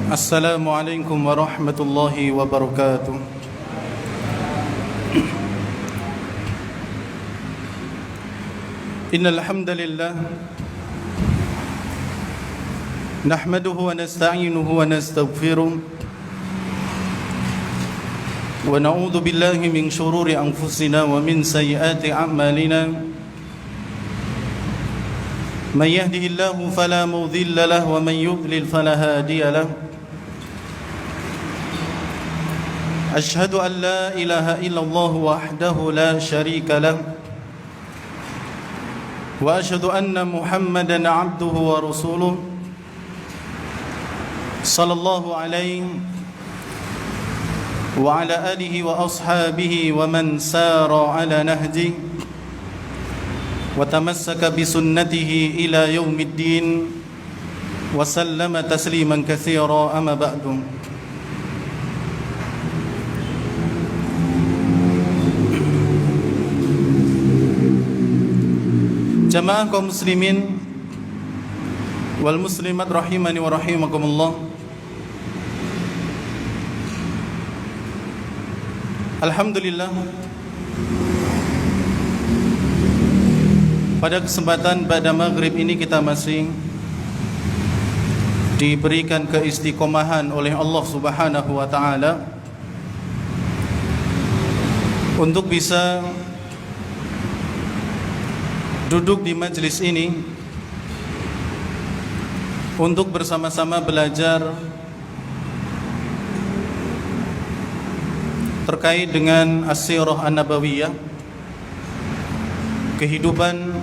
Assalamualaikum warahmatullahi wabarakatuh. Innal hamdalillah nahmaduhu wa nasta'inuhu wa nastaghfiruh wa na'udzu billahi min shururi anfusina wa min sayyiati a'malina. Man yahdihillahu fala mudilla lahu wa man yudlil fala hadiya lahu. Ashhadu an la ilaha illallah wahdahu la syarika lahu wa ashhadu anna Muhammadan abduhu wa rasuluh sallallahu alaihi wa ala alihi wa ashabihi wa man sara ala nahji wa tamassaka bi sunnatihi ila yaumiddin wa sallama tasliman katsira, amma ba'du. Jamaah kaum muslimin wal muslimat rahimani wa rahimakumullah. Alhamdulillah, pada kesempatan pada maghrib ini kita masih diberikan keistiqomahan oleh Allah Subhanahu wa taala untuk bisa duduk di majelis ini untuk bersama-sama belajar terkait dengan as-sirah an-nabawiyah, kehidupan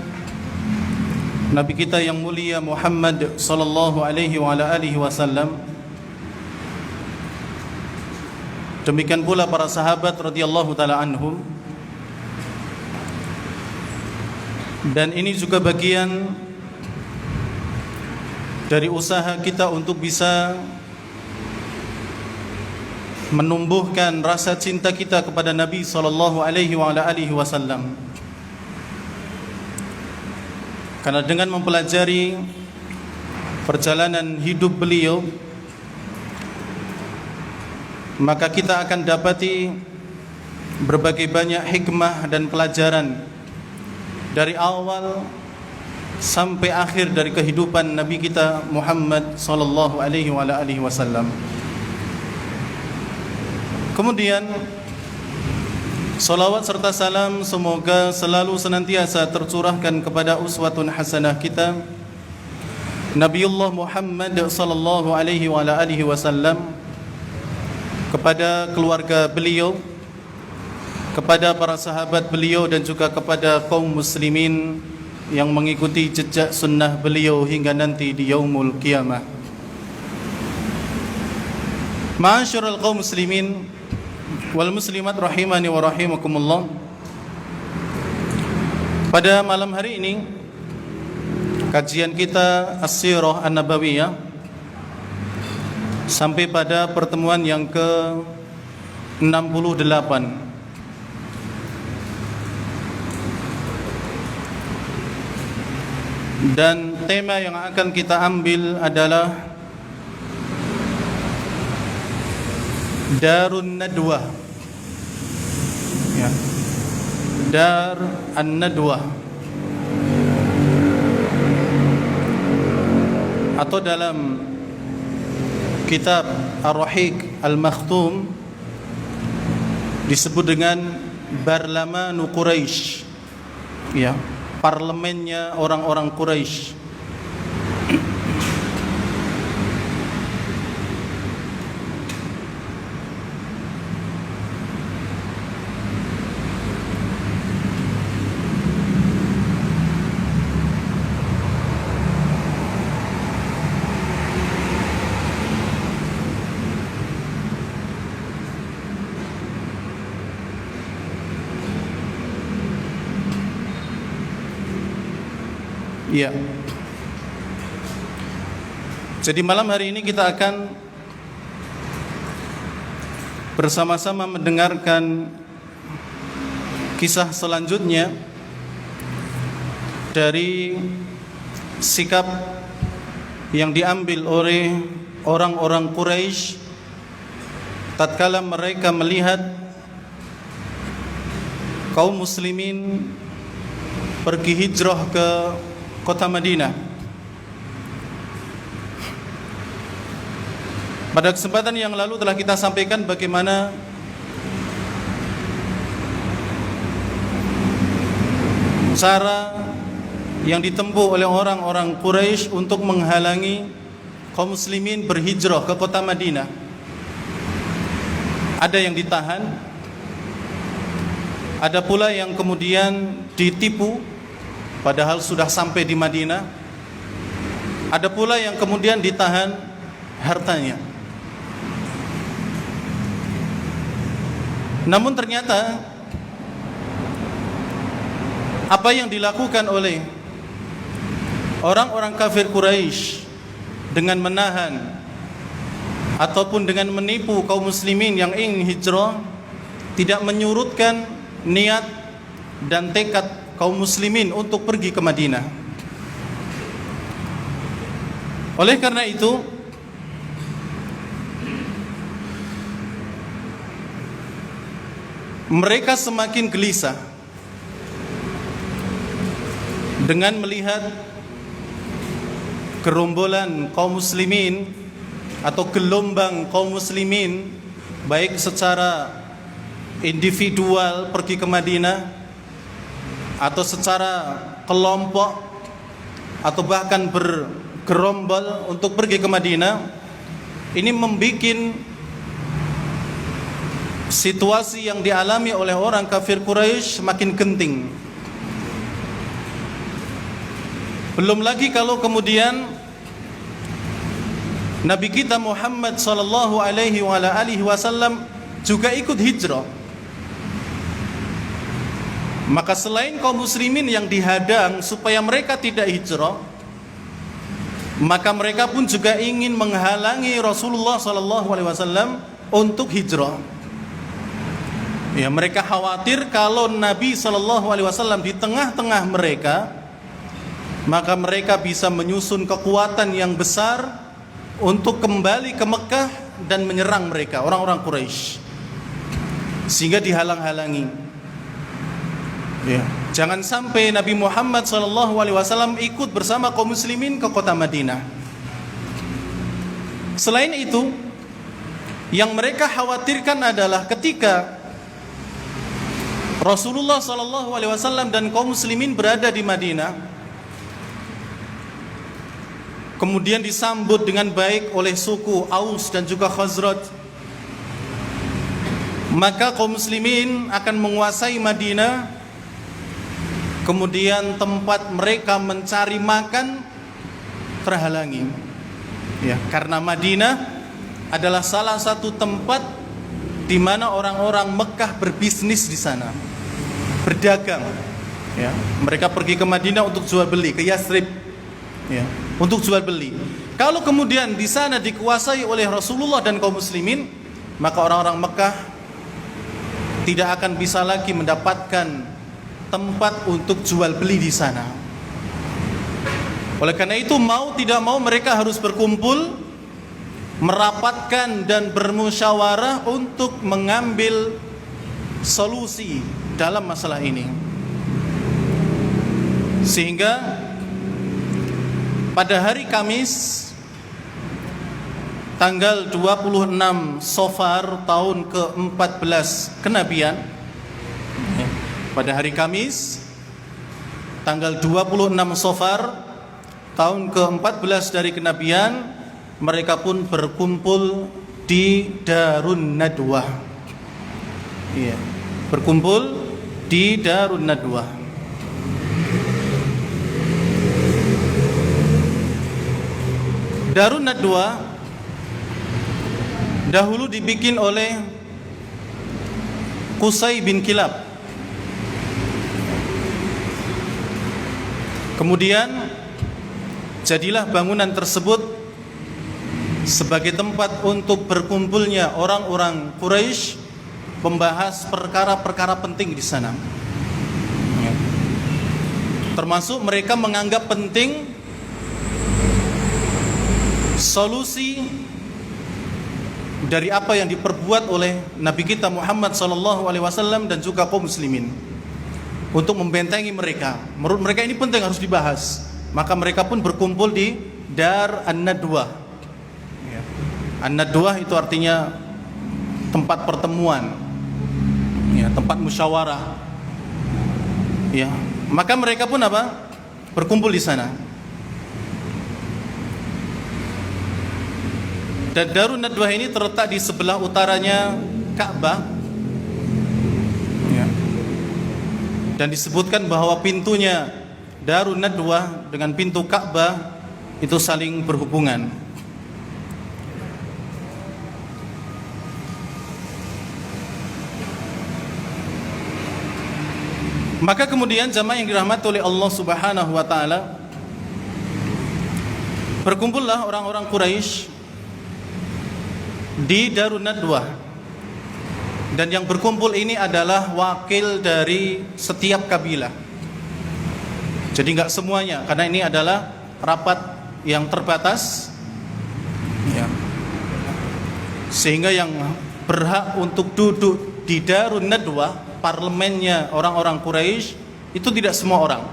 Nabi kita yang mulia Muhammad sallallahu alaihi wa ala alihi wasallam. Demikian pula para sahabat radhiyallahu taala anhum. Dan ini juga bagian dari usaha kita untuk bisa menumbuhkan rasa cinta kita kepada Nabi sallallahu alaihi wa ala alihi wasallam. Karena dengan mempelajari perjalanan hidup beliau, maka kita akan dapati berbagai banyak hikmah dan pelajaran dari awal sampai akhir dari kehidupan Nabi kita Muhammad sallallahu alaihi wasallam. Kemudian salawat serta salam semoga selalu senantiasa tercurahkan kepada uswatun hasanah kita Nabiullah Muhammad sallallahu alaihi wasallam, kepada keluarga beliau, kepada para sahabat beliau, dan juga kepada kaum muslimin yang mengikuti jejak sunnah beliau hingga nanti di yaumul qiyamah. Ma'asyiral kaum muslimin wal muslimat rahimani wa rahimakumullah. Pada malam hari ini kajian kita as-sirah an-nabawiyah sampai pada pertemuan yang ke-68. Dan tema yang akan kita ambil adalah Darun Nadwah, ya. Dar an-Nadwah, atau dalam kitab Ar-Rahiq Al-Makhtum disebut dengan Barlamanu Quraisy, ya, parlemennya orang-orang Quraisy. Iya. Jadi malam hari ini kita akan bersama-sama mendengarkan kisah selanjutnya dari sikap yang diambil oleh orang-orang Quraisy tatkala mereka melihat kaum muslimin pergi hijrah ke kota Madinah. Pada kesempatan yang lalu telah kita sampaikan bagaimana cara yang ditempuh oleh orang-orang Quraisy untuk menghalangi kaum muslimin berhijrah ke kota Madinah. Ada yang ditahan, ada pula yang kemudian ditipu padahal sudah sampai di Madinah. Ada pula yang kemudian ditahan hartanya. Namun ternyata apa yang dilakukan oleh orang-orang kafir Quraisy dengan menahan ataupun dengan menipu kaum muslimin yang ingin hijrah tidak menyurutkan niat dan tekad kaum muslimin untuk pergi ke Madinah. Oleh karena itu, mereka semakin gelisah dengan melihat gerombolan kaum muslimin atau gelombang kaum muslimin baik secara individual pergi ke Madinah atau secara kelompok atau bahkan bergerombol untuk pergi ke Madinah. Ini membuat situasi yang dialami oleh orang kafir Quraisy semakin genting. Belum lagi kalau kemudian Nabi kita Muhammad sallallahu alaihi wasallam juga ikut hijrah. Maka selain kaum muslimin yang dihadang supaya mereka tidak hijrah, maka mereka pun juga ingin menghalangi Rasulullah sallallahu alaihi wasallam untuk hijrah. Ya, mereka khawatir kalau Nabi sallallahu alaihi wasallam di tengah-tengah mereka, maka mereka bisa menyusun kekuatan yang besar untuk kembali ke Mekah dan menyerang mereka, orang-orang Quraisy, sehingga dihalang-halangi. Ya, jangan sampai Nabi Muhammad sallallahu alaihi wasallam ikut bersama kaum muslimin ke kota Madinah. Selain itu, yang mereka khawatirkan adalah ketika Rasulullah sallallahu alaihi wasallam dan kaum muslimin berada di Madinah, kemudian disambut dengan baik oleh suku Aus dan juga Khazraj, maka kaum muslimin akan menguasai Madinah. Kemudian tempat mereka mencari makan terhalangi. Ya, karena Madinah adalah salah satu tempat di mana orang-orang Mekah berbisnis di sana, berdagang. Ya, mereka pergi ke Madinah untuk jual beli, ke Yathrib, ya, untuk jual beli. Kalau kemudian di sana dikuasai oleh Rasulullah dan kaum muslimin, maka orang-orang Mekah tidak akan bisa lagi mendapatkan tempat untuk jual beli di sana. Oleh karena itu, mau tidak mau mereka harus berkumpul, merapatkan dan bermusyawarah untuk mengambil solusi dalam masalah ini. Sehingga pada hari Kamis tanggal 26 Safar tahun ke-14 kenabian, pada hari Kamis tanggal 26 Safar tahun ke-14 dari kenabian, mereka pun berkumpul di Darun Nadwah. Iya, berkumpul di Darun Nadwah. Darun Nadwah dahulu dibikin oleh Qusay bin Kilab. Kemudian jadilah bangunan tersebut sebagai tempat untuk berkumpulnya orang-orang Quraisy membahas perkara-perkara penting di sana. Termasuk mereka menganggap penting solusi dari apa yang diperbuat oleh Nabi kita Muhammad SAW dan juga kaum muslimin untuk membentengi mereka. Menurut mereka ini penting, harus dibahas. Maka mereka pun berkumpul di Dar An-Nadwah. An-Nadwah itu artinya tempat pertemuan, tempat musyawarah. Maka mereka pun apa? Berkumpul di sana. Dan Darun Nadwah ini terletak di sebelah utaranya Ka'bah. Dan disebutkan bahwa pintunya Darun Nadwah dengan pintu Ka'bah itu saling berhubungan. Maka kemudian jamaah yang dirahmati oleh Allah Subhanahu wa taala, berkumpullah orang-orang Quraisy di Darun Nadwah. Dan yang berkumpul ini adalah wakil dari setiap kabilah. Jadi enggak semuanya, karena ini adalah rapat yang terbatas. Sehingga yang berhak untuk duduk di Darun Nadwah, parlemennya orang-orang Quraisy, itu tidak semua orang.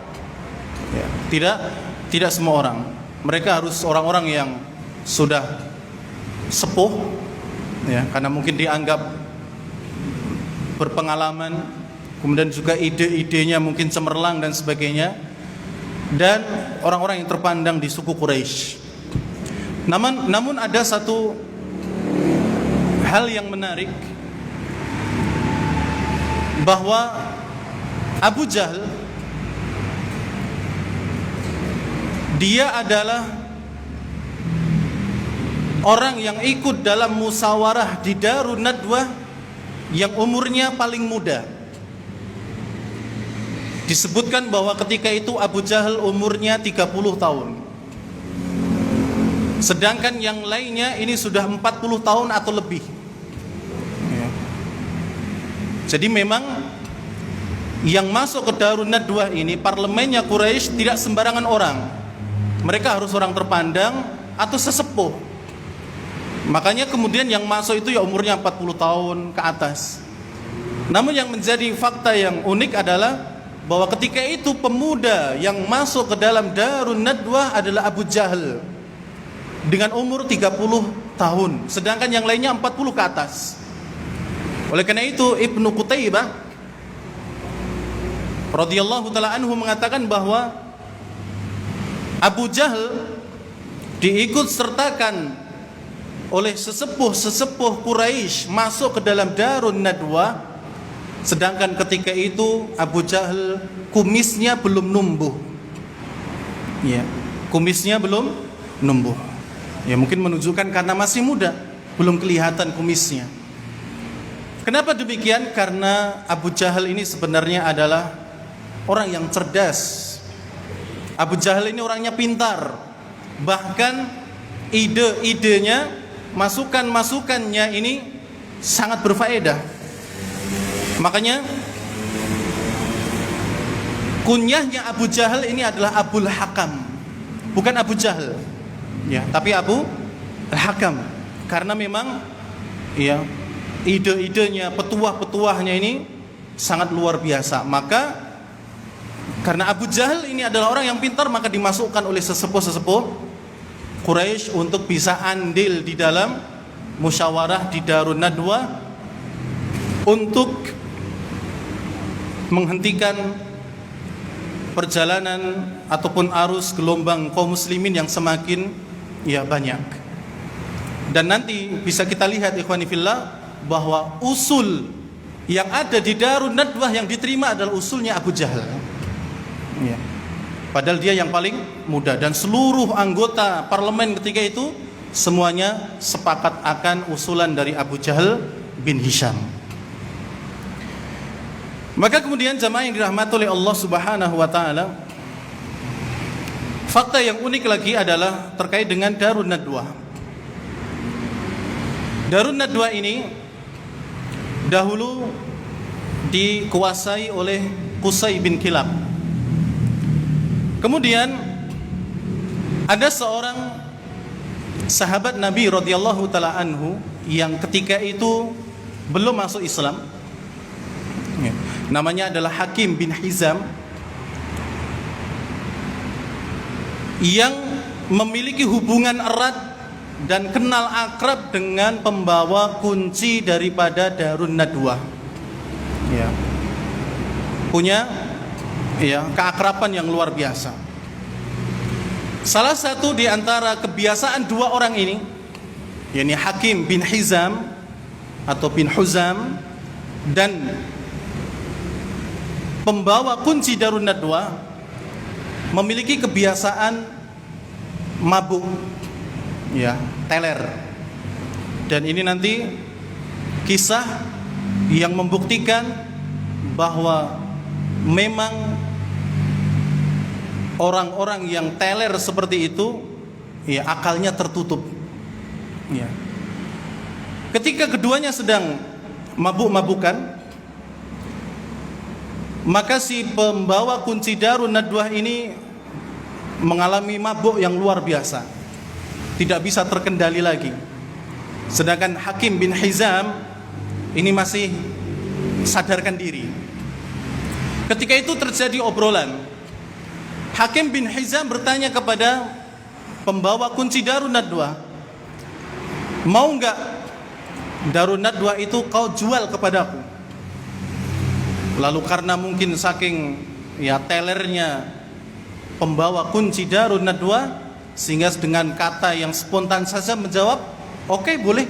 Tidak semua orang. Mereka harus orang-orang yang sudah sepuh, karena mungkin dianggap berpengalaman, kemudian juga ide-idenya mungkin cemerlang dan sebagainya, dan orang-orang yang terpandang di suku Quraisy. Namun ada satu hal yang menarik, bahwa Abu Jahal dia adalah orang yang ikut dalam musyawarah di Darun Nadwah yang umurnya paling muda. Disebutkan bahwa ketika itu Abu Jahal umurnya 30 tahun. Sedangkan yang lainnya ini sudah 40 tahun atau lebih. Jadi memang yang masuk ke Darun Nadwah ini, parlemennya Quraisy, tidak sembarangan orang. Mereka harus orang terpandang atau sesepuh. Makanya kemudian yang masuk itu ya umurnya 40 tahun ke atas. Namun yang menjadi fakta yang unik adalah bahwa ketika itu pemuda yang masuk ke dalam Darun Nadwah adalah Abu Jahal dengan umur 30 tahun, sedangkan yang lainnya 40 ke atas. Oleh karena itu Ibnu Qutaibah radhiyallahu taala anhu mengatakan bahwa Abu Jahal diikut sertakan oleh sesepuh Quraisy masuk ke dalam Darun Nadwah, sedangkan ketika itu Abu Jahal kumisnya belum numbuh. Kumisnya belum numbuh. Mungkin menunjukkan karena masih muda, belum kelihatan kumisnya. Kenapa demikian? Karena Abu Jahal ini sebenarnya adalah orang yang cerdas. Abu Jahal ini orangnya pintar. Bahkan ide-idenya, masukan-masukannya ini sangat berfaedah. Makanya kunyahnya Abu Jahal ini adalah Abul Hakam. Bukan Abu Jahal, tapi Abu Hakam. Karena memang ide-idenya, petuah-petuahnya ini sangat luar biasa. Maka karena Abu Jahal ini adalah orang yang pintar, maka dimasukkan oleh sesepuh-sesepuh Quraisy untuk bisa andil di dalam musyawarah di Darun Nadwah untuk menghentikan perjalanan ataupun arus gelombang kaum muslimin yang semakin banyak. Dan nanti bisa kita lihat ikhwani fillah bahwa usul yang ada di Darun Nadwah yang diterima adalah usulnya Abu Jahal. Padahal dia yang paling muda, dan seluruh anggota parlemen ketika itu semuanya sepakat akan usulan dari Abu Jahal bin Hisham. Maka kemudian jamaah yang dirahmati oleh Allah Subhanahu wa taala, fakta yang unik lagi adalah terkait dengan Darun Nadwah. Darun Nadwah ini dahulu dikuasai oleh Qusay bin Kilab. Kemudian ada seorang sahabat Nabi radhiyallahu taala anhu yang ketika itu belum masuk Islam, namanya adalah Hakim bin Hizam, yang memiliki hubungan erat dan kenal akrab dengan pembawa kunci daripada Darun Nadwah. Ya. Punya keakraban yang luar biasa. Salah satu di antara kebiasaan dua orang ini, yakni Hakim bin Hizam atau bin Huzam dan pembawa kunci Darun Nadwah, memiliki kebiasaan mabuk, teler. Dan ini nanti kisah yang membuktikan bahwa memang orang-orang yang teler seperti itu, akalnya tertutup. Ketika keduanya sedang mabuk-mabukan, maka si pembawa kunci Darun Nadwah ini mengalami mabuk yang luar biasa, tidak bisa terkendali lagi. Sedangkan Hakim bin Hizam ini masih sadarkan diri. Ketika itu terjadi obrolan. Hakim bin Hizam bertanya kepada pembawa kunci Darun Nadwah, mau enggak Darun Nadwah itu kau jual kepadaku? Lalu karena mungkin saking telernya pembawa kunci Darun Nadwah, sehingga dengan kata yang spontan saja menjawab, oke, boleh.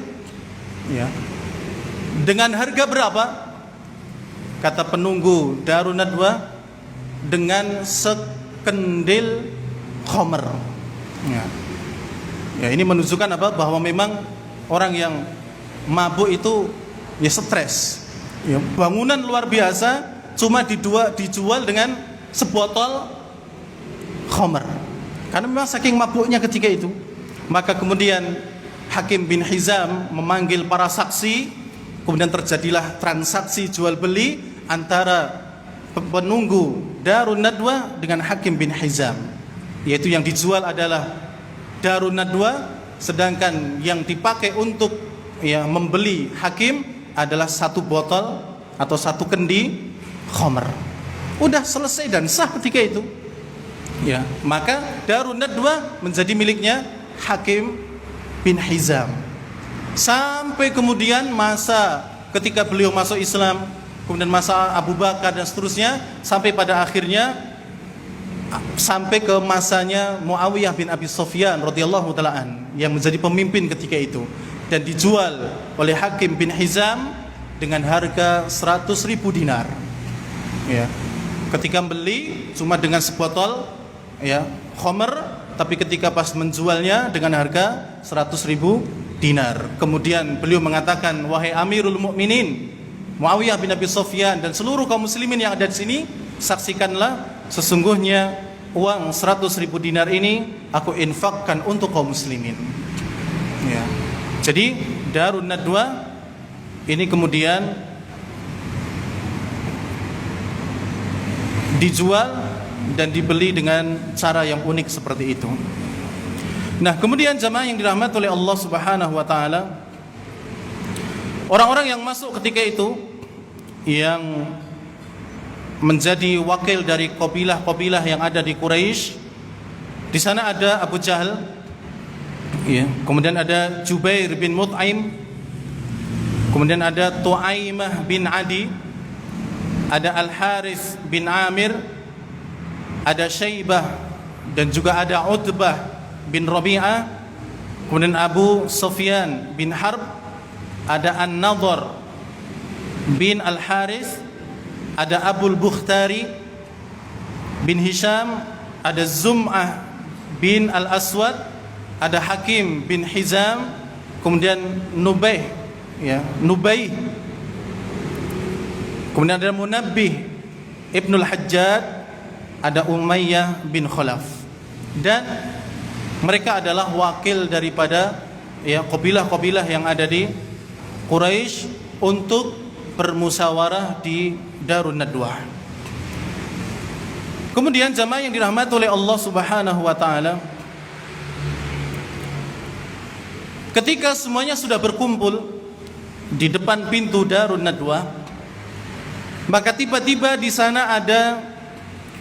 Dengan harga berapa? Kata penunggu Darun Nadwah, dengan sekendil khomer. Ini menunjukkan apa? Bahwa memang orang yang mabuk itu stres. Bangunan luar biasa cuma dijual dengan sebotol khomer. Karena memang saking mabuknya ketika itu. Maka kemudian Hakim bin Hizam memanggil para saksi, kemudian terjadilah transaksi jual beli antara penunggu Darun Nadwah dengan Hakim bin Hizam. Yaitu yang dijual adalah Darun Nadwah, sedangkan yang dipakai untuk membeli Hakim adalah satu botol atau satu kendi khomer. Udah selesai dan sah ketika itu. Maka Darun Nadwah menjadi miliknya Hakim bin Hizam. Sampai kemudian masa ketika beliau masuk Islam, kemudian masa Abu Bakar dan seterusnya, sampai pada akhirnya sampai ke masanya Muawiyah bin Abi Sufyan radhiyallahu taala an, yang menjadi pemimpin ketika itu, dan dijual oleh Hakim bin Hizam dengan harga 100.000 dinar. Ketika beli cuma dengan sebotol khomer, tapi ketika pas menjualnya dengan harga 100.000 dinar. Kemudian beliau mengatakan, wahai Amirul Mukminin Muawiyah bin Abi Sufyan dan seluruh kaum muslimin yang ada di sini, saksikanlah sesungguhnya uang 100.000 dinar ini aku infakkan untuk kaum muslimin. Jadi Darun Nadwah ini kemudian dijual dan dibeli dengan cara yang unik seperti itu. Nah, kemudian jamaah yang dirahmati oleh Allah Subhanahu wa taala, orang-orang yang masuk ketika itu yang menjadi wakil dari kabilah-kabilah yang ada di Quraisy, di sana ada Abu Jahal, kemudian ada Jubair bin Mut'aim, kemudian ada Tu'aimah bin Adi, ada Al-Harith bin Amir, ada Syaibah, dan juga ada Utbah bin Rabi'ah, kemudian Abu Sufyan bin Harb, ada An-Nadhr bin Al-Harith, ada Abul Bukhtari bin Hisham, ada Zum'ah bin Al-Aswad, ada Hakim bin Hizam, kemudian Nubayh, kemudian ada Munabbih Ibnul Hajjaj, ada Umayyah bin Khalaf. Dan mereka adalah wakil daripada kabilah-kabilah yang ada di Quraisy untuk bermusyawarah di Darun Nadwah. Kemudian jamaah yang dirahmati oleh Allah Subhanahu wa taala, Ketika semuanya sudah berkumpul di depan pintu Darun Nadwah, maka tiba-tiba di sana ada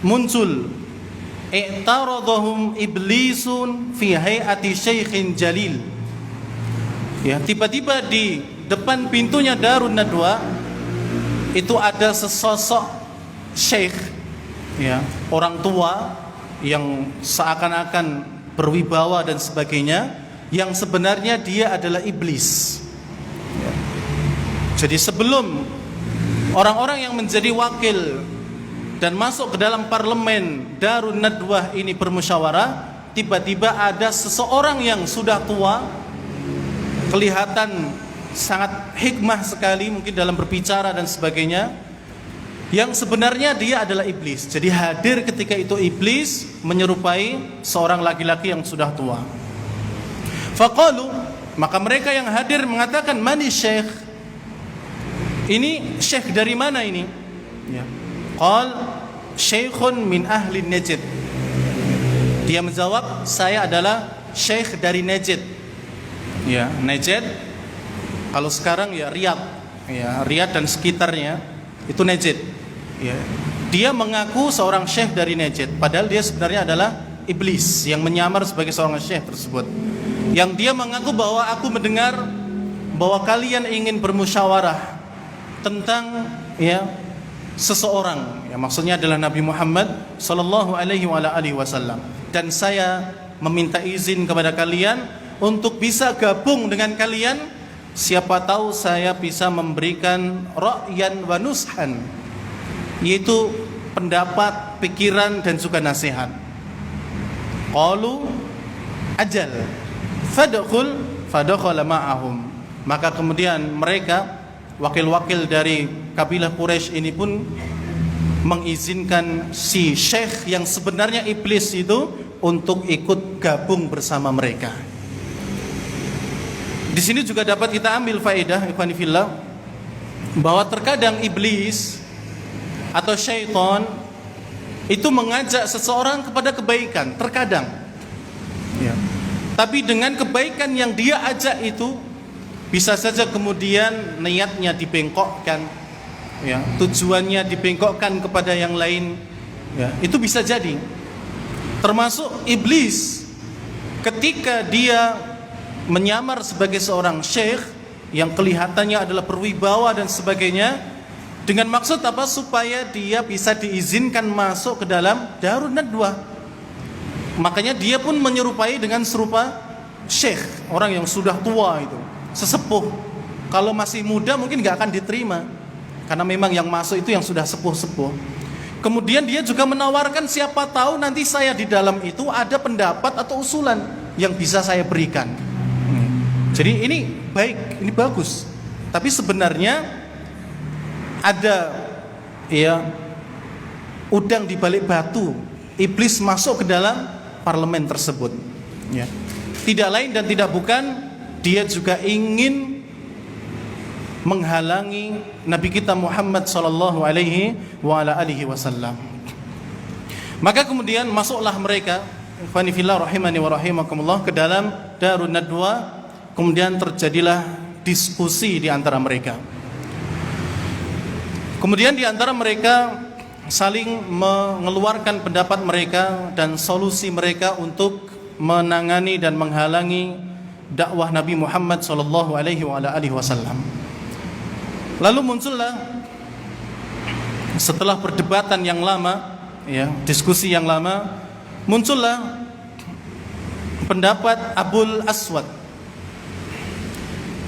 muncul i'taradhum iblisun fi hay'ati syaikhin jalil. Ya, tiba-tiba di depan pintunya Darun Nadwah itu ada sesosok syekh, ya, orang tua yang seakan-akan berwibawa dan sebagainya, yang sebenarnya dia adalah iblis. Ya. Jadi sebelum orang-orang yang menjadi wakil dan masuk ke dalam parlemen Darun Nadwah ini bermusyawarah, tiba-tiba ada seseorang yang sudah tua, kelihatan sangat hikmah sekali mungkin dalam berbicara dan sebagainya, yang sebenarnya dia adalah iblis. Jadi hadir ketika itu iblis menyerupai seorang laki-laki yang sudah tua. Faqalu, maka mereka yang hadir mengatakan, mani syekh, ini syekh dari mana ini? Ya. Qal syekhun min ahli Najd. Dia menjawab, saya adalah syekh dari Najd. Ya, Najd kalau sekarang ya Riyadh. Ya, Riyadh dan sekitarnya itu Najd. Ya. Dia mengaku seorang syekh dari Najd, padahal dia sebenarnya adalah iblis yang menyamar sebagai seorang syekh tersebut. Yang dia mengaku bahwa aku mendengar bahwa kalian ingin bermusyawarah tentang ya seseorang, ya maksudnya adalah Nabi Muhammad sallallahu alaihi wasallam, dan saya meminta izin kepada kalian untuk bisa gabung dengan kalian. Siapa tahu saya bisa memberikan ra'yan wa nushan, yaitu pendapat, pikiran dan juga nasihat. Qalu ajal fadakhala ma'ahum. Maka kemudian mereka, wakil-wakil dari kabilah Quraisy ini pun mengizinkan si syekh yang sebenarnya iblis itu untuk ikut gabung bersama mereka. Di sini juga dapat kita ambil faedah, ikhwani fillah, bahwa terkadang iblis atau syaitan itu mengajak seseorang kepada kebaikan, terkadang ya. Tapi dengan kebaikan yang dia ajak itu bisa saja kemudian niatnya dibengkokkan, ya, tujuannya dibengkokkan kepada yang lain, ya, itu bisa jadi. Termasuk iblis ketika dia menyamar sebagai seorang syekh yang kelihatannya adalah berwibawa dan sebagainya, dengan maksud apa? Supaya dia bisa diizinkan masuk ke dalam Darun Nadwah. Makanya dia pun menyerupai dengan serupa syekh, orang yang sudah tua itu, sesepuh. Kalau masih muda mungkin gak akan diterima, karena memang yang masuk itu yang sudah sepuh-sepuh. Kemudian dia juga menawarkan, siapa tahu nanti saya di dalam itu ada pendapat atau usulan yang bisa saya berikan. Jadi ini baik, ini bagus. Tapi sebenarnya ada ya udang di balik batu. Iblis masuk ke dalam parlemen tersebut. Ya. Tidak lain dan tidak bukan, dia juga ingin menghalangi Nabi kita Muhammad sallallahu alaihi wasallam. Maka kemudian masuklah mereka, ikhwani fillah rahimani wa rahimakumullah, ke dalam Darun Nadwah. Kemudian terjadilah diskusi di antara mereka. Kemudian di antara mereka saling mengeluarkan pendapat mereka dan solusi mereka untuk menangani dan menghalangi dakwah Nabi Muhammad sallallahu alaihi wasallam. Lalu muncullah, setelah perdebatan yang lama, ya, diskusi yang lama, muncullah pendapat Abul Aswad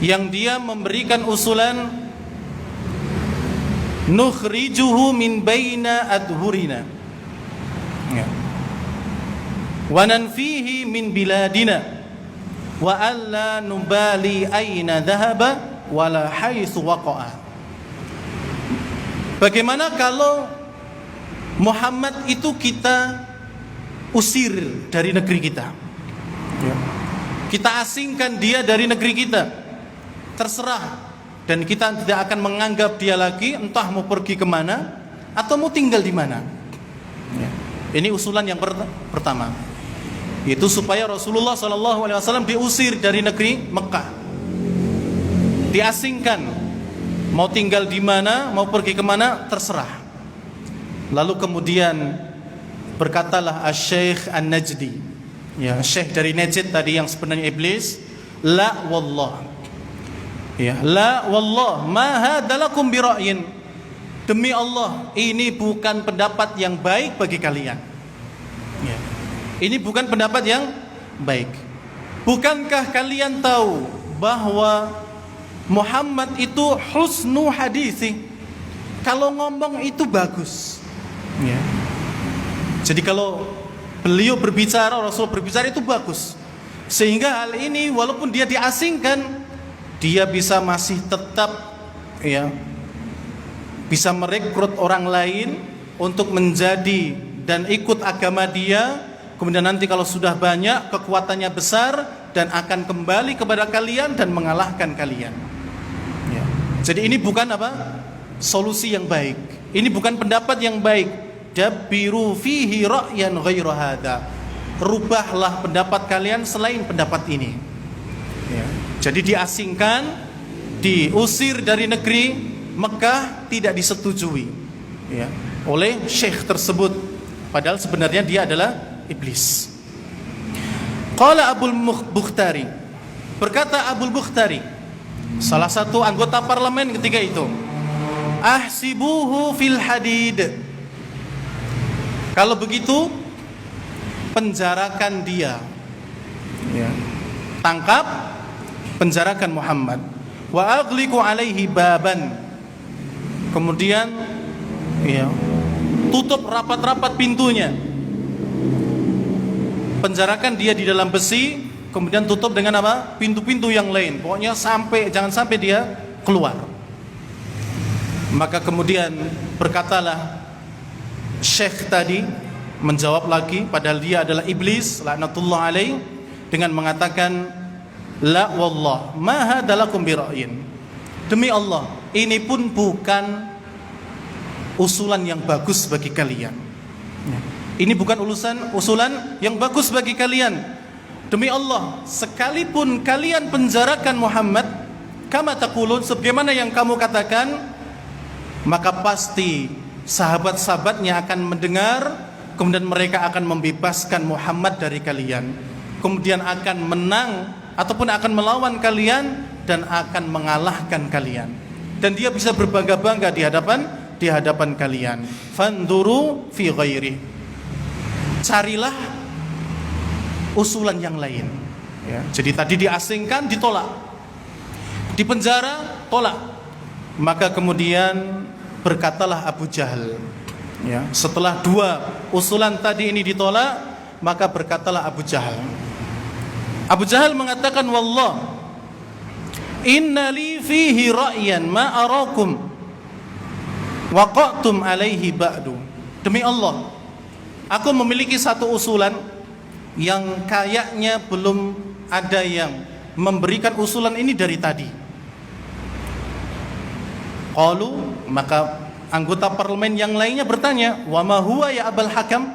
yang dia memberikan usulan nukhrijuhu min baina adhurina, ya, wa nanfihi min biladina wa alla nubali aina dhahaba wala haitsu waqa'a. Bagaimana kalau Muhammad itu kita usir dari negeri kita, ya, kita asingkan dia dari negeri kita, terserah, dan kita tidak akan menganggap dia lagi, entah mau pergi kemana atau mau tinggal di mana. Ya. Ini usulan yang pertama. Itu supaya Rasulullah SAW diusir dari negeri Mekah, diasingkan, mau tinggal di mana, mau pergi kemana terserah. Lalu kemudian berkatalah Asy-Syaikh An-Najdi, ya, Syekh dari Najd tadi yang sebenarnya iblis, la wallah, ya, la wallah ma hadalakum bi ra'yin, demi Allah ini bukan pendapat yang baik bagi kalian, ya. Ini bukan pendapat yang baik. Bukankah kalian tahu bahwa Muhammad itu husnu hadisi, kalau ngomong itu bagus, ya. Jadi kalau beliau berbicara, Rasul berbicara itu bagus, sehingga hal ini walaupun dia diasingkan, dia bisa masih tetap, ya, bisa merekrut orang lain untuk menjadi dan ikut agama dia. Kemudian nanti kalau sudah banyak, kekuatannya besar, dan akan kembali kepada kalian dan mengalahkan kalian, ya. Jadi ini bukan apa? Solusi yang baik. Ini bukan pendapat yang baik. Dabbiru fihi ra'yan ghairu hadza. Rubahlah pendapat kalian selain pendapat ini, ya. Jadi diasingkan, diusir dari negeri Mekah, tidak disetujui, ya, oleh syekh tersebut, padahal sebenarnya dia adalah iblis. Qala Abul Bukhtari, berkata Abul Bukhtari, salah satu anggota parlemen ketika itu, ahsibuhu fil hadid, kalau begitu penjarakan dia, ya, tangkap, penjarakan Muhammad, wa aghliqu alaihi baban, kemudian, ya, tutup rapat-rapat pintunya, penjarakan dia di dalam besi, kemudian tutup dengan apa? Pintu-pintu yang lain. Pokoknya jangan sampai dia keluar. Maka kemudian berkatalah Syekh tadi, menjawab lagi, padahal dia adalah iblis laknatullah alaih, dengan mengatakan, la wallah ma hadalakum bi ra'yin, demi Allah ini pun bukan usulan yang bagus bagi kalian, ya. Ini bukan usulan yang bagus bagi kalian. Demi Allah, sekalipun kalian penjarakan Muhammad, kama taqulun, sebagaimana yang kamu katakan, maka pasti sahabat-sahabatnya akan mendengar, kemudian mereka akan membebaskan Muhammad dari kalian, kemudian akan menang ataupun akan melawan kalian dan akan mengalahkan kalian, dan dia bisa berbangga-bangga di hadapan kalian. Fanduru fi ghairi, carilah usulan yang lain, ya. Jadi tadi diasingkan, ditolak, dipenjara, tolak. Maka kemudian berkatalah Abu Jahal, ya, setelah dua usulan tadi ini ditolak, maka berkatalah Abu Jahal. Abu Jahal mengatakan, wallah inna li fihi ra'yan ma arakum waqa'tum alaihi ba'du, demi Allah aku memiliki satu usulan yang kayaknya belum ada yang memberikan usulan ini dari tadi. Qalu, maka anggota parlemen yang lainnya bertanya, wa ma huwa ya Abul Hakam,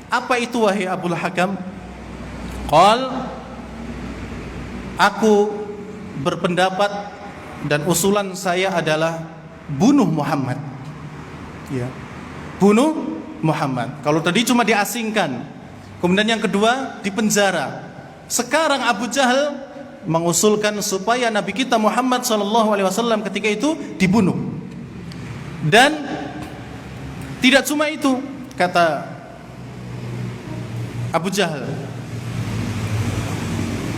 apa itu wahai Abul Hakam? Qal, aku berpendapat dan usulan saya adalah bunuh Muhammad, ya, bunuh Muhammad. Kalau tadi cuma diasingkan, kemudian yang kedua dipenjara, sekarang Abu Jahal mengusulkan supaya Nabi kita Muhammad SAW ketika itu dibunuh. Dan tidak cuma itu, kata Abu Jahal,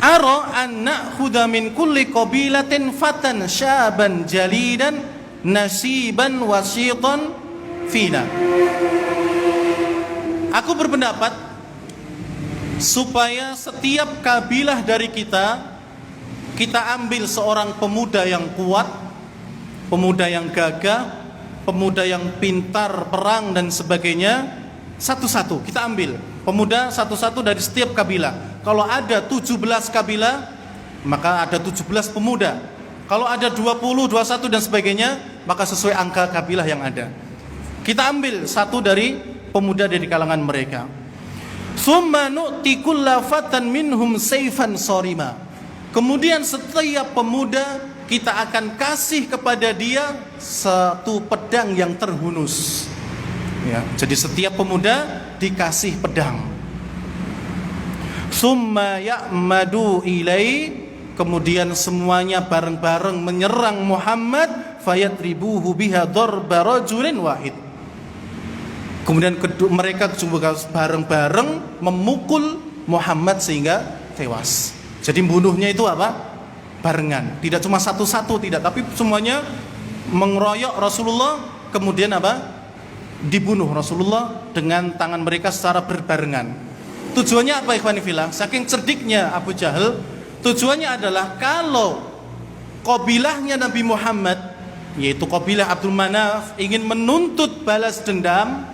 ara an na'khudha min kulli qabilatin fatan syaban jalidan nasiban wasitan fina. Aku berpendapat supaya setiap kabilah dari kita ambil seorang pemuda yang kuat, pemuda yang gagah, pemuda yang pintar perang dan sebagainya, satu-satu kita ambil pemuda satu-satu dari setiap kabilah. Kalau ada 17 kabilah, maka ada 17 pemuda. Kalau ada 20, 21 dan sebagainya, maka sesuai angka kabilah yang ada. Kita ambil satu dari pemuda dari kalangan mereka. Tsumma nu'ti kulla fatan minhum sayfan sarima. Kemudian setiap pemuda kita akan kasih kepada dia satu pedang yang terhunus. Ya, jadi setiap pemuda dikasih pedang. Tsumma ya'madu ilai, kemudian semuanya bareng-bareng menyerang Muhammad, fayatribuhu biha darba rajulin wahid. Kemudian mereka juga bareng-bareng memukul Muhammad sehingga tewas. Jadi membunuhnya itu apa? Barengan. Tidak cuma satu-satu, tidak, tapi semuanya mengeroyok Rasulullah, kemudian apa? Dibunuh Rasulullah dengan tangan mereka secara berbarengan. Tujuannya apa, ikhwani fillah? Saking cerdiknya Abu Jahal, tujuannya adalah kalau kabilahnya Nabi Muhammad, yaitu kabilah Abdul Manaf, ingin menuntut balas dendam,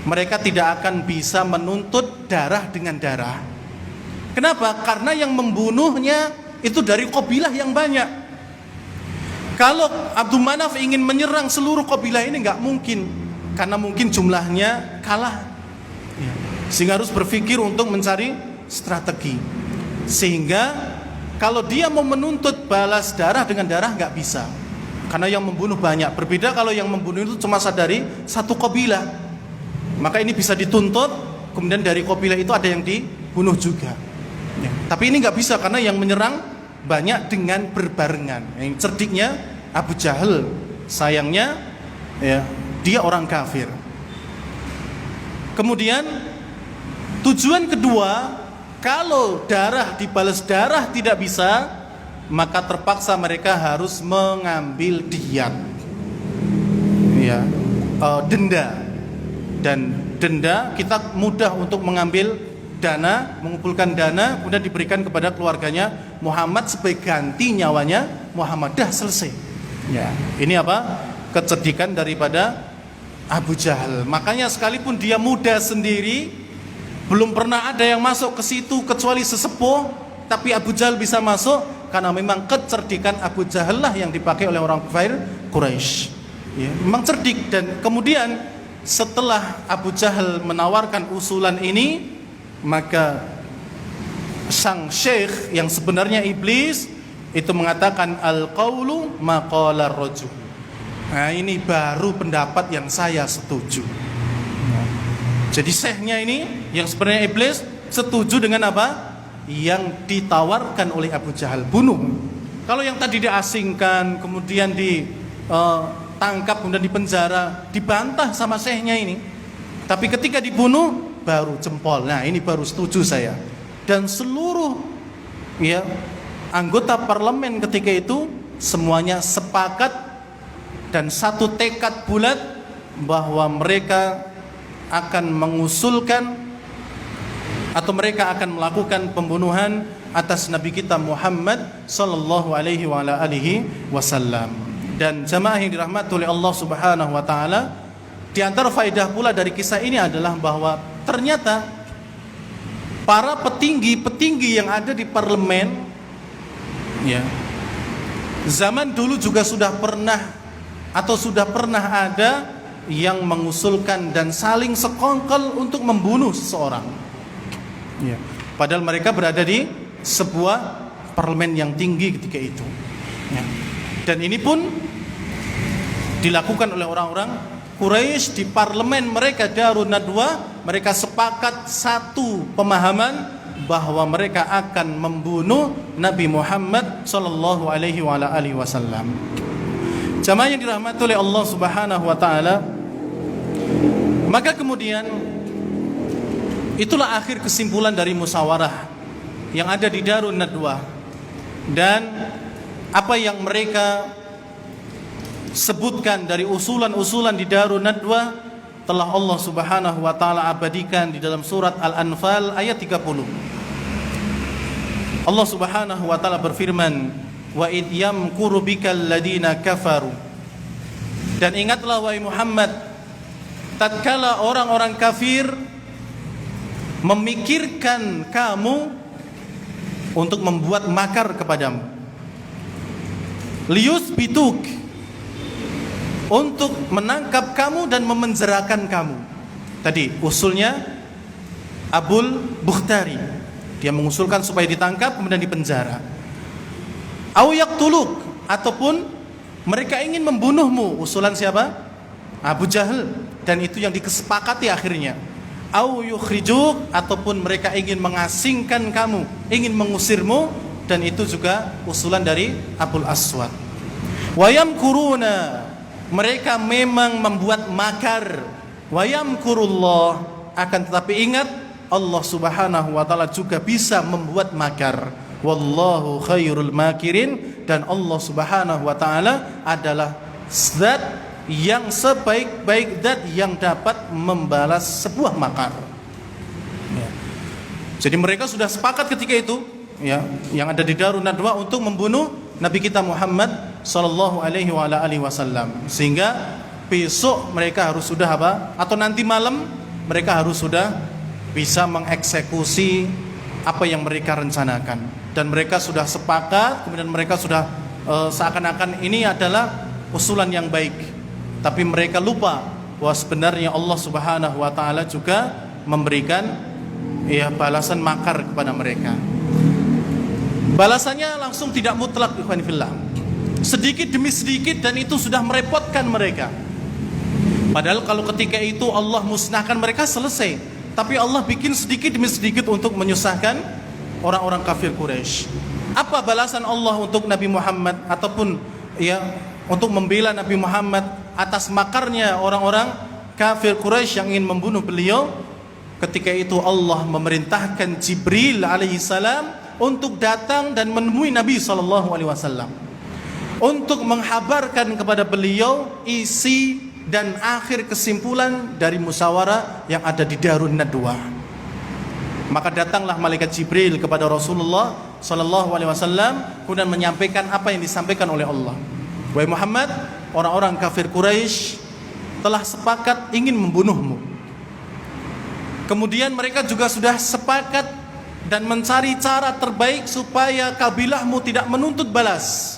mereka tidak akan bisa menuntut darah dengan darah. Kenapa? Karena yang membunuhnya itu dari kabilah yang banyak. Kalau Abdul Manaf ingin menyerang seluruh kabilah ini nggak mungkin, karena mungkin jumlahnya kalah. Sehingga harus berpikir untuk mencari strategi. Sehingga kalau dia mau menuntut balas darah dengan darah nggak bisa, karena yang membunuh banyak. Berbeda kalau yang membunuh itu cuma dari satu kabilah, maka ini bisa dituntut, kemudian dari kabilah itu ada yang dibunuh juga. Ya. Tapi ini nggak bisa karena yang menyerang banyak dengan berbarengan. Yang cerdiknya Abu Jahal, sayangnya ya, dia orang kafir. Kemudian tujuan kedua, kalau darah dibalas darah tidak bisa, maka terpaksa mereka harus mengambil diyat, ya, denda. Dan denda kita mudah untuk mengambil dana, mengumpulkan dana, kemudian diberikan kepada keluarganya Muhammad sebagai ganti nyawanya Muhammad. Dah selesai. Ya, ini apa? Kecerdikan daripada Abu Jahal. Makanya sekalipun dia muda sendiri, belum pernah ada yang masuk ke situ kecuali sesepuh, tapi Abu Jahal bisa masuk karena memang kecerdikan Abu Jahal lah yang dipakai oleh orang kafir Quraisy. Ya, memang cerdik. Dan kemudian setelah Abu Jahal menawarkan usulan ini, maka sang syekh yang sebenarnya iblis itu mengatakan al-qaulu maqalar rajul. Nah, ini baru pendapat yang saya setuju. Jadi syekhnya ini yang sebenarnya iblis setuju dengan apa? Yang ditawarkan oleh Abu Jahal, bunuh. Kalau yang tadi diasingkan, kemudian ditangkap, kemudian dipenjara, dibantah sama syekhnya ini. Tapi ketika dibunuh baru jempol. Nah, ini baru setuju saya. Dan seluruh ya anggota parlemen ketika itu semuanya sepakat dan satu tekad bulat bahwa mereka akan mengusulkan atau mereka akan melakukan pembunuhan atas Nabi kita Muhammad sallallahu alaihi wasallam. Dan jamaah yang dirahmati oleh Allah Subhanahu wa taala, di antara faedah pula dari kisah ini adalah bahwa ternyata para petinggi-petinggi yang ada di parlemen, ya, zaman dulu juga sudah pernah ada yang mengusulkan dan saling sekongkol untuk membunuh seseorang. Ya. Padahal mereka berada di sebuah parlemen yang tinggi ketika itu. Ya. Dan ini pun dilakukan oleh orang-orang Quraisy di parlemen mereka Darun Nadwa. Mereka sepakat satu pemahaman bahwa mereka akan membunuh Nabi Muhammad sallallahu alaihi wasallam. Jamaah yang dirahmati oleh Allah Subhanahu wa taala, maka kemudian itulah akhir kesimpulan dari musyawarah yang ada di Darun Nadwa. Dan apa yang mereka sebutkan dari usulan-usulan di Darun Nadwa telah Allah Subhanahu wa taala abadikan di dalam surat Al-Anfal ayat 30. Allah Subhanahu wa taala berfirman, wa id yamkuru bikal ladina kafaru. Dan ingatlah wahai Muhammad, tatkala orang-orang kafir memikirkan kamu untuk membuat makar kepadamu, liyusbituk, untuk menangkap kamu dan memenjarakan kamu. Tadi usulnya Abul Bukhtari. Dia mengusulkan supaya ditangkap kemudian dipenjara. Au yaqtuluk, ataupun mereka ingin membunuhmu. Usulan siapa? Abu Jahal, dan itu yang disepakati akhirnya. Au yukhrijuk, ataupun mereka ingin mengasingkan kamu, ingin mengusirmu, dan itu juga usulan dari Abul Aswad. Wayam kuruna, mereka memang membuat makar. Wayam kurullah, akan tetapi ingat Allah Subhanahu wa taala juga bisa membuat makar. Wallahu khairul makirin, dan Allah Subhanahu wa taala adalah zat yang sebaik-baik zat yang dapat membalas sebuah makar. Ya. Jadi mereka sudah sepakat ketika itu, ya, yang ada di Darun Nadwa untuk membunuh Nabi kita Muhammad sallallahu alaihi wasallam. Sehingga besok mereka harus sudah apa? Atau nanti malam mereka harus sudah bisa mengeksekusi apa yang mereka rencanakan. Dan mereka sudah sepakat, kemudian mereka sudah seakan-akan ini adalah usulan yang baik. Tapi mereka lupa bahwa sebenarnya Allah Subhanahu wa taala juga memberikan balasan makar kepada mereka. Balasannya langsung tidak mutlak, ikhwan fillah. Sedikit demi sedikit, dan itu sudah merepotkan mereka. Padahal kalau ketika itu Allah musnahkan mereka, selesai. Tapi Allah bikin sedikit demi sedikit untuk menyusahkan orang-orang kafir Quraisy. Apa balasan Allah untuk Nabi Muhammad, ataupun untuk membela Nabi Muhammad atas makarnya orang-orang kafir Quraisy yang ingin membunuh beliau? Ketika itu Allah memerintahkan Jibril alaihissalam untuk datang dan menemui Nabi sallallahu alaihi wasallam untuk menghabarkan kepada beliau isi dan akhir kesimpulan dari musyawarah yang ada di Darun Nadwa. Maka datanglah malaikat Jibril kepada Rasulullah sallallahu alaihi wasallam kemudian menyampaikan apa yang disampaikan oleh Allah. Wahai Muhammad, orang-orang kafir Quraisy telah sepakat ingin membunuhmu. Kemudian mereka juga sudah sepakat dan mencari cara terbaik supaya kabilahmu tidak menuntut balas.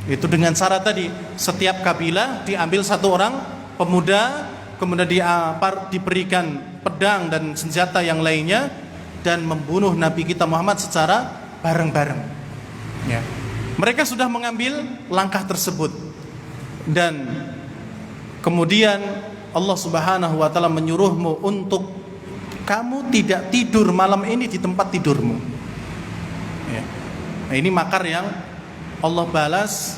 Itu dengan syarat tadi, setiap kabilah diambil satu orang pemuda, kemudian diberikan pedang dan senjata yang lainnya, dan membunuh Nabi kita Muhammad secara bareng-bareng. Ya. Mereka sudah mengambil langkah tersebut, dan kemudian Allah Subhanahu wa taala menyuruhmu untuk kamu tidak tidur malam ini di tempat tidurmu. Ya. Nah, ini makar yang Allah balas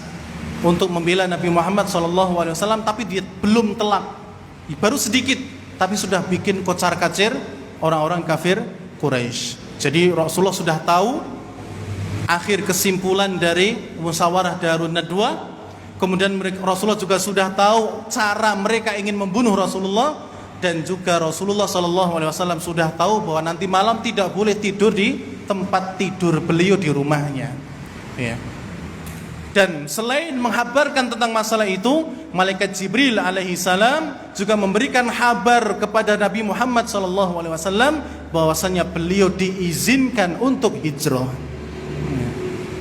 untuk membela Nabi Muhammad SAW, tapi dia belum telak, baru sedikit, tapi sudah bikin kocar-kacir orang-orang kafir Quraisy. Jadi Rasulullah sudah tahu akhir kesimpulan dari musyawarah Darun Nadwa. Kemudian Rasulullah juga sudah tahu cara mereka ingin membunuh Rasulullah. Dan juga Rasulullah SAW sudah tahu bahwa nanti malam tidak boleh tidur di tempat tidur beliau di rumahnya. Ya. Dan selain menghabarkan tentang masalah itu, malaikat Jibril alaihissalam juga memberikan kabar kepada Nabi Muhammad SAW bahwasanya beliau diizinkan untuk hijrah.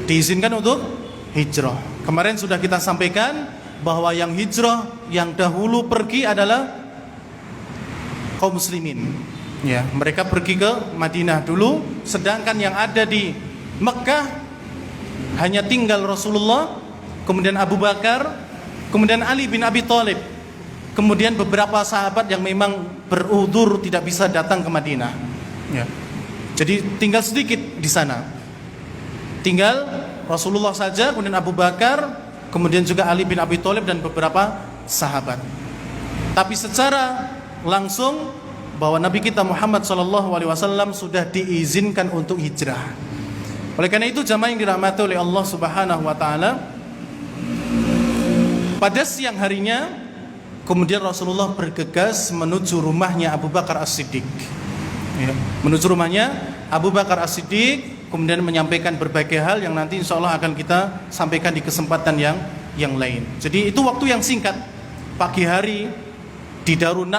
Diizinkan untuk hijrah. Kemarin sudah kita sampaikan bahwa yang hijrah yang dahulu pergi adalah kaum muslimin. Ya, mereka pergi ke Madinah dulu, sedangkan yang ada di Mekah hanya tinggal Rasulullah, kemudian Abu Bakar, kemudian Ali bin Abi Thalib, kemudian beberapa sahabat yang memang berudzur tidak bisa datang ke Madinah. Ya. Jadi tinggal sedikit di sana. Tinggal Rasulullah saja, kemudian Abu Bakar, kemudian juga Ali bin Abi Thalib dan beberapa sahabat. Tapi secara langsung bahwa Nabi kita Muhammad SAW sudah diizinkan untuk hijrah. Oleh karena itu jamaah yang dirahmati oleh Allah Subhanahu wa taala, pada siang harinya kemudian Rasulullah bergegas menuju rumahnya Abu Bakar As-Siddiq. Ya, menuju rumahnya Abu Bakar As-Siddiq, kemudian menyampaikan berbagai hal yang nanti insya Allah akan kita sampaikan di kesempatan yang lain. Jadi itu waktu yang singkat, pagi hari. Di Darun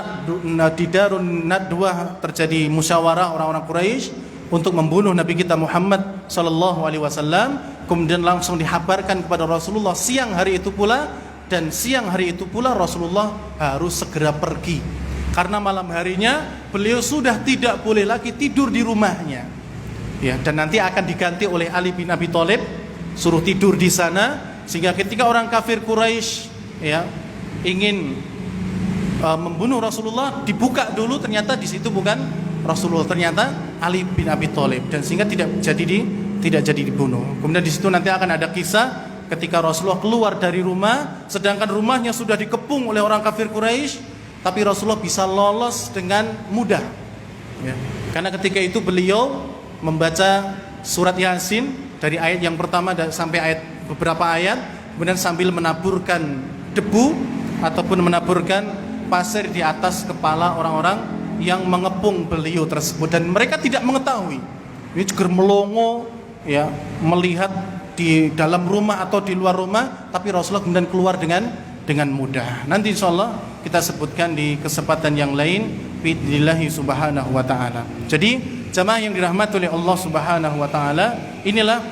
Nadwa terjadi musyawarah orang-orang Quraisy untuk membunuh Nabi kita Muhammad sallallahu alaihi wasallam, kemudian langsung dihabarkan kepada Rasulullah siang hari itu pula, dan siang hari itu pula Rasulullah harus segera pergi karena malam harinya beliau sudah tidak boleh lagi tidur di rumahnya. Ya, dan nanti akan diganti oleh Ali bin Abi Thalib, suruh tidur di sana, sehingga ketika orang kafir Quraisy ya ingin membunuh Rasulullah, dibuka dulu, ternyata di situ bukan Rasulullah, ternyata Ali bin Abi Thalib, dan sehingga tidak jadi dibunuh. Kemudian di situ nanti akan ada kisah ketika Rasulullah keluar dari rumah, sedangkan rumahnya sudah dikepung oleh orang kafir Quraisy, tapi Rasulullah bisa lolos dengan mudah. Ya. Karena ketika itu beliau membaca surat Yasin dari ayat yang pertama sampai ayat beberapa ayat, kemudian sambil menaburkan debu ataupun menaburkan pasir di atas kepala orang-orang yang mengepung beliau tersebut, dan mereka tidak mengetahui. Ini juga melongo ya, melihat di dalam rumah atau di luar rumah, tapi Rasulullah kemudian keluar dengan mudah. Nanti insyaallah kita sebutkan di kesempatan yang lain biidznillah subhanahu wa ta'ala. Jadi jamaah yang dirahmati oleh Allah subhanahu wa ta'ala, inilah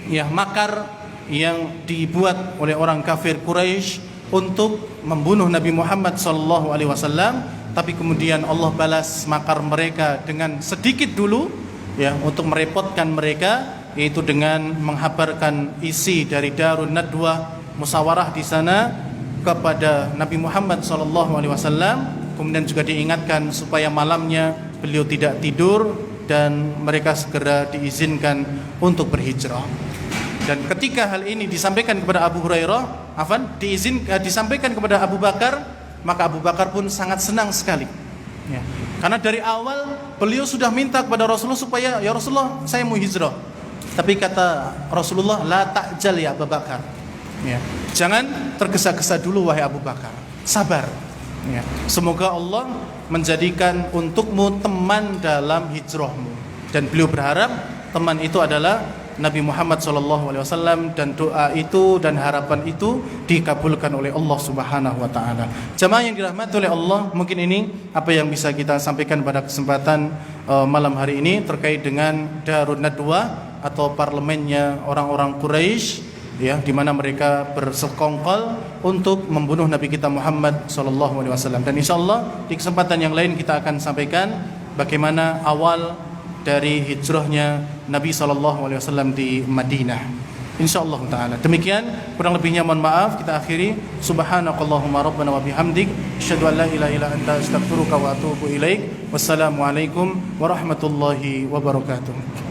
ya makar yang dibuat oleh orang kafir Quraisy untuk membunuh Nabi Muhammad SAW, tapi kemudian Allah balas makar mereka dengan sedikit dulu ya, untuk merepotkan mereka, yaitu dengan menghabarkan isi dari Darun Nadwah, musyawarah di sana kepada Nabi Muhammad SAW. Kemudian juga diingatkan supaya malamnya beliau tidak tidur dan mereka segera diizinkan untuk berhijrah. Dan ketika hal ini disampaikan kepada Abu Hurairah, disampaikan kepada Abu Bakar, maka Abu Bakar pun sangat senang sekali. Ya. Karena dari awal beliau sudah minta kepada Rasulullah supaya, ya Rasulullah, saya mau hijrah. Tapi kata Rasulullah, la ta'jal ya Abu Bakar. Ya. Jangan tergesa-gesa dulu wahai Abu Bakar. Sabar. Ya. Semoga Allah menjadikan untukmu teman dalam hijrahmu. Dan beliau berharap teman itu adalah Nabi Muhammad SAW, dan doa itu dan harapan itu dikabulkan oleh Allah Subhanahu wa taala. Jamaah yang dirahmati oleh Allah, mungkin ini apa yang bisa kita sampaikan pada kesempatan malam hari ini terkait dengan Darun Nadwah atau parlemennya orang-orang Quraisy ya, di mana mereka bersekongkol untuk membunuh Nabi kita Muhammad SAW. Dan insyaallah di kesempatan yang lain kita akan sampaikan bagaimana awal dari hijrahnya Nabi SAW di Madinah, insyaallah taala. Demikian, kurang lebihnya mohon maaf, kita akhiri. Subhanakallahumma rabbana wa bihamdik, asyhadu an la ilaha illa anta, astaghfiruka wa atubu ilaik. Wassalamualaikum warahmatullahi wabarakatuh.